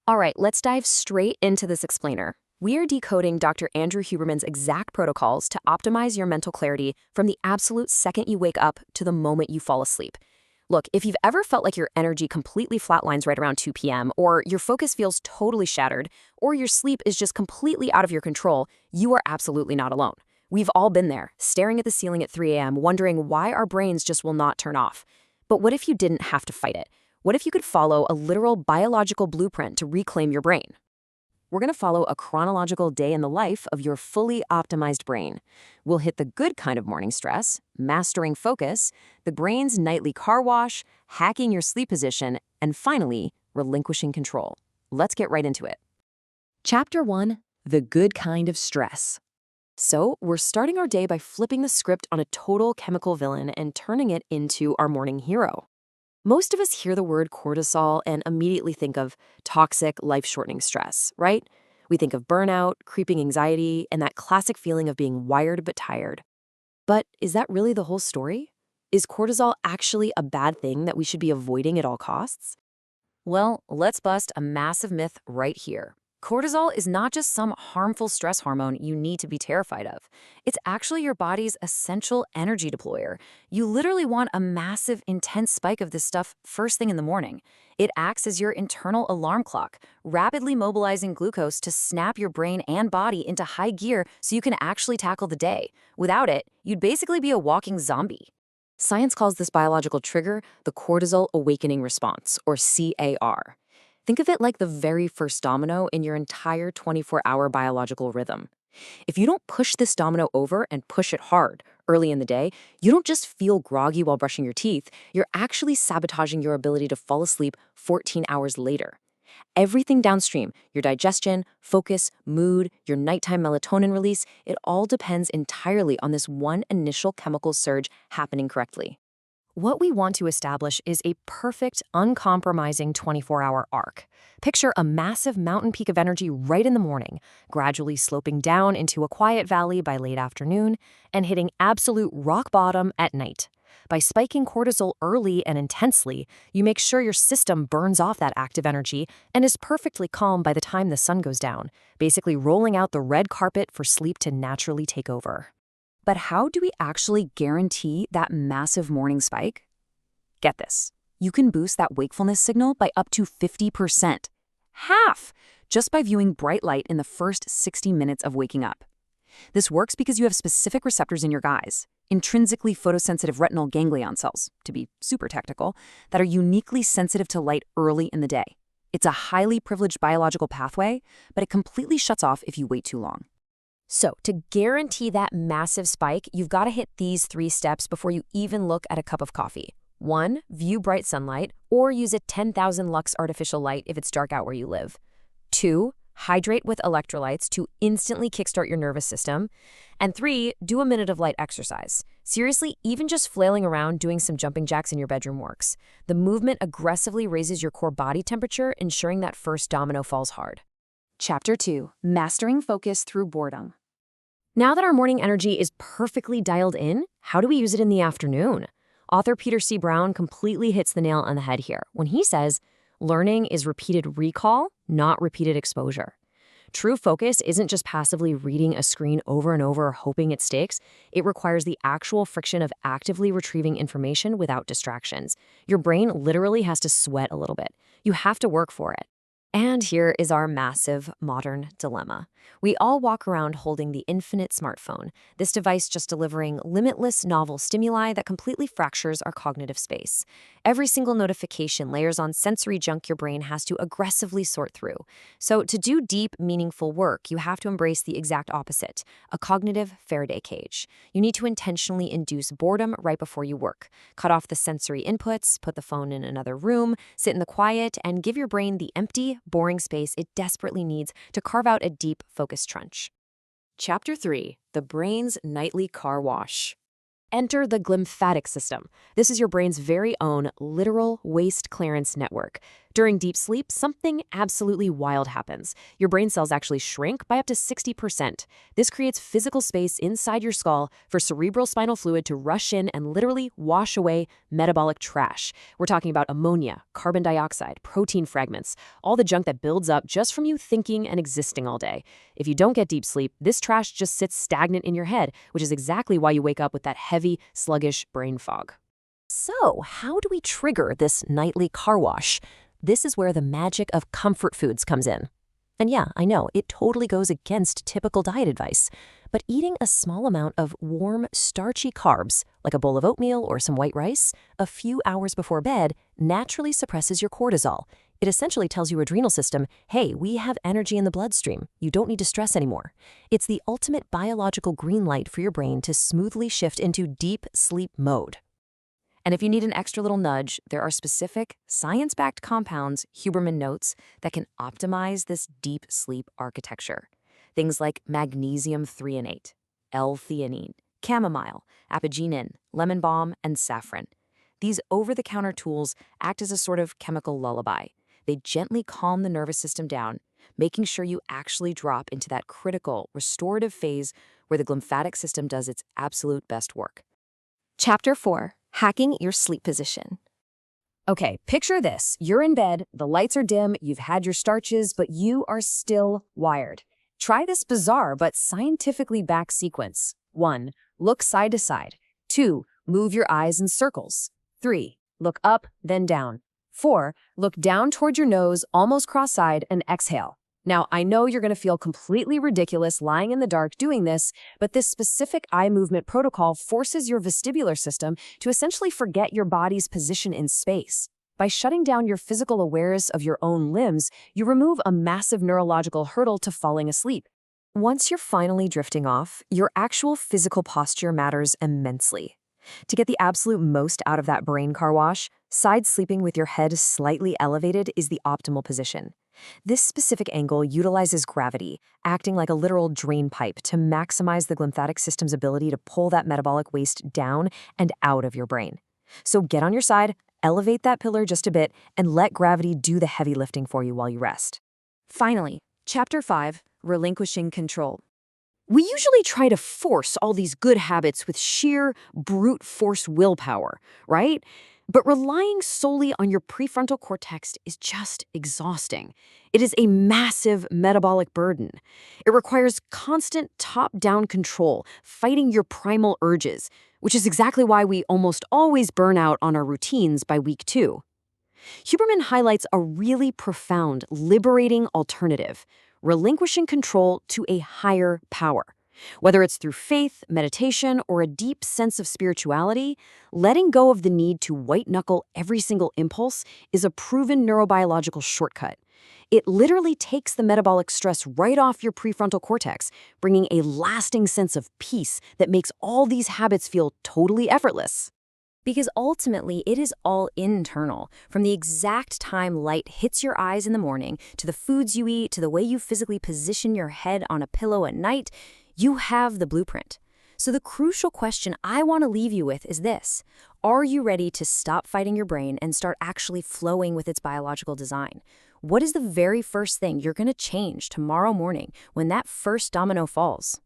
All right, let's dive straight into this explainer. We are decoding Dr. Andrew Huberman's exact protocols to optimize your mental clarity from the absolute second you wake up to the moment you fall asleep. Look, if you've ever felt like your energy completely flatlines right around 2 p.m., or your focus feels totally shattered, or your sleep is just completely out of your control, you are absolutely not alone. We've all been there, staring at the ceiling at 3 a.m., wondering why our brains just will not turn off. But what if you didn't have to fight it? What if you could follow a literal biological blueprint to reclaim your brain? We're going to follow a chronological day in the life of your fully optimized brain. We'll hit the good kind of morning stress, mastering focus, the brain's nightly car wash, hacking your sleep position, and finally, relinquishing control. Let's get right into it. Chapter 1, The Good Kind of Stress. So, we're starting our day by flipping the script on a total chemical villain and turning it into our morning hero. Most of us hear the word cortisol and immediately think of toxic, life-shortening stress, right? We think of burnout, creeping anxiety, and that classic feeling of being wired but tired. But is that really the whole story? Is cortisol actually a bad thing that we should be avoiding at all costs? Well, let's bust a massive myth right here. Cortisol is not just some harmful stress hormone you need to be terrified of. It's actually your body's essential energy deployer. You literally want a massive, intense spike of this stuff first thing in the morning. It acts as your internal alarm clock, rapidly mobilizing glucose to snap your brain and body into high gear so you can actually tackle the day. Without it, you'd basically be a walking zombie. Science calls this biological trigger the cortisol awakening response, or CAR. Think of it like the very first domino in your entire 24-hour biological rhythm. If you don't push this domino over and push it hard early in the day, you don't just feel groggy while brushing your teeth, you're actually sabotaging your ability to fall asleep 14 hours later. Everything downstream, your digestion, focus, mood, your nighttime melatonin release, it all depends entirely on this one initial chemical surge happening correctly. What we want to establish is a perfect, uncompromising 24-hour arc. Picture a massive mountain peak of energy right in the morning, gradually sloping down into a quiet valley by late afternoon, and hitting absolute rock bottom at night. By spiking cortisol early and intensely, you make sure your system burns off that active energy and is perfectly calm by the time the sun goes down, basically rolling out the red carpet for sleep to naturally take over. But how do we actually guarantee that massive morning spike? Get this. You can boost that wakefulness signal by up to 50%. Half! Just by viewing bright light in the first 60 minutes of waking up. This works because you have specific receptors in your eyes, intrinsically photosensitive retinal ganglion cells, to be super technical, that are uniquely sensitive to light early in the day. It's a highly privileged biological pathway, but it completely shuts off if you wait too long. So, to guarantee that massive spike, you've got to hit these 3 steps before you even look at a cup of coffee. 1, view bright sunlight, or use a 10,000 lux artificial light if it's dark out where you live. 2, hydrate with electrolytes to instantly kickstart your nervous system. And 3, do a minute of light exercise. Seriously, even just flailing around doing some jumping jacks in your bedroom works. The movement aggressively raises your core body temperature, ensuring that first domino falls hard. Chapter 2, Mastering Focus Through Boredom. Now that our morning energy is perfectly dialed in, how do we use it in the afternoon? Author Peter C. Brown completely hits the nail on the head here when he says, learning is repeated recall, not repeated exposure. True focus isn't just passively reading a screen over and over hoping it sticks. It requires the actual friction of actively retrieving information without distractions. Your brain literally has to sweat a little bit. You have to work for it. And here is our massive modern dilemma. We all walk around holding the infinite smartphone, this device just delivering limitless novel stimuli that completely fractures our cognitive space. Every single notification layers on sensory junk your brain has to aggressively sort through. So to do deep, meaningful work, you have to embrace the exact opposite, a cognitive Faraday cage. You need to intentionally induce boredom right before you work. Cut off the sensory inputs, put the phone in another room, sit in the quiet, and give your brain the empty, boring space it desperately needs to carve out a deep, focused trench. Chapter 3, The Brain's Nightly Car Wash. Enter the glymphatic system. This is your brain's very own literal waste clearance network. During deep sleep, something absolutely wild happens. Your brain cells actually shrink by up to 60%. This creates physical space inside your skull for cerebral spinal fluid to rush in and literally wash away metabolic trash. We're talking about ammonia, carbon dioxide, protein fragments, all the junk that builds up just from you thinking and existing all day. If you don't get deep sleep, this trash just sits stagnant in your head, which is exactly why you wake up with that heavy, sluggish brain fog. So, how do we trigger this nightly car wash? This is where the magic of comfort foods comes in. And yeah, I know, it totally goes against typical diet advice, but eating a small amount of warm, starchy carbs, like a bowl of oatmeal or some white rice, a few hours before bed naturally suppresses your cortisol. It essentially tells your adrenal system, hey, we have energy in the bloodstream. You don't need to stress anymore. It's the ultimate biological green light for your brain to smoothly shift into deep sleep mode. And if you need an extra little nudge, there are specific, science-backed compounds, Huberman notes, that can optimize this deep sleep architecture. Things like magnesium threonate, L-theanine, chamomile, apigenin, lemon balm, and saffron. These over-the-counter tools act as a sort of chemical lullaby. They gently calm the nervous system down, making sure you actually drop into that critical, restorative phase where the glymphatic system does its absolute best work. Chapter 4. Hacking your sleep position. Okay, picture this. You're in bed, the lights are dim, you've had your starches, but you are still wired. Try this bizarre but scientifically backed sequence. 1. Look side to side. 2. Move your eyes in circles. 3. Look up, then down. 4. Look down toward your nose, almost cross-eyed, and exhale. Now, I know you're going to feel completely ridiculous lying in the dark doing this, but this specific eye movement protocol forces your vestibular system to essentially forget your body's position in space. By shutting down your physical awareness of your own limbs, you remove a massive neurological hurdle to falling asleep. Once you're finally drifting off, your actual physical posture matters immensely. To get the absolute most out of that brain car wash, side sleeping with your head slightly elevated is the optimal position. This specific angle utilizes gravity, acting like a literal drain pipe to maximize the glymphatic system's ability to pull that metabolic waste down and out of your brain. So get on your side, elevate that pillar just a bit, and let gravity do the heavy lifting for you while you rest. Finally, Chapter 5, Relinquishing Control. We usually try to force all these good habits with sheer, brute force willpower, right? But relying solely on your prefrontal cortex is just exhausting. It is a massive metabolic burden. It requires constant top-down control, fighting your primal urges, which is exactly why we almost always burn out on our routines by week 2. Huberman highlights a really profound, liberating alternative: relinquishing control to a higher power. Whether it's through faith, meditation, or a deep sense of spirituality, letting go of the need to white-knuckle every single impulse is a proven neurobiological shortcut. It literally takes the metabolic stress right off your prefrontal cortex, bringing a lasting sense of peace that makes all these habits feel totally effortless. Because ultimately, it is all internal. From the exact time light hits your eyes in the morning, to the foods you eat, to the way you physically position your head on a pillow at night, you have the blueprint. So the crucial question I want to leave you with is this: are you ready to stop fighting your brain and start actually flowing with its biological design? What is the very first thing you're going to change tomorrow morning when that first domino falls?